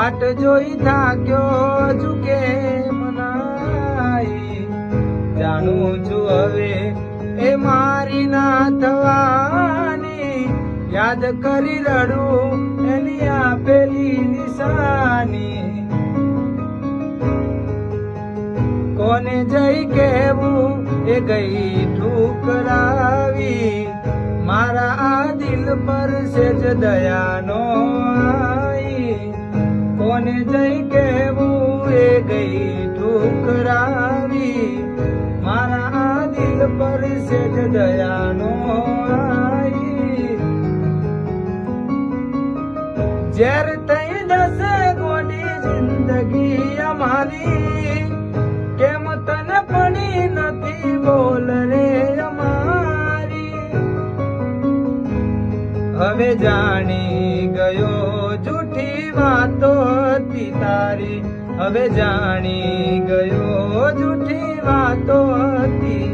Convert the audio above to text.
વાટ જોઈ થાક્યો ઝુકે મનાઈ જાણું છું હવે એ મારી ના થવાની યાદ કરી રડું એની આપેલી નિશાની કોને જઈ કહેવું એ ગઈ ઠુકરાવી મારા આ દિલ પર સેજ દયાનો આવી કોને જઈ કહેવું એ ગઈ ઠુકરાવી મારા આ દિલ પર સેજ દયાનો આવી ઝેર તઈ દસે ગોડી જિંદગી અમારી કેમ તને પડી નથી બોલ રે અમારી હવે જાણી ગયો જૂઠી વાતો હતી તારી હવે જાણી ગયો જૂઠી વાતો હતી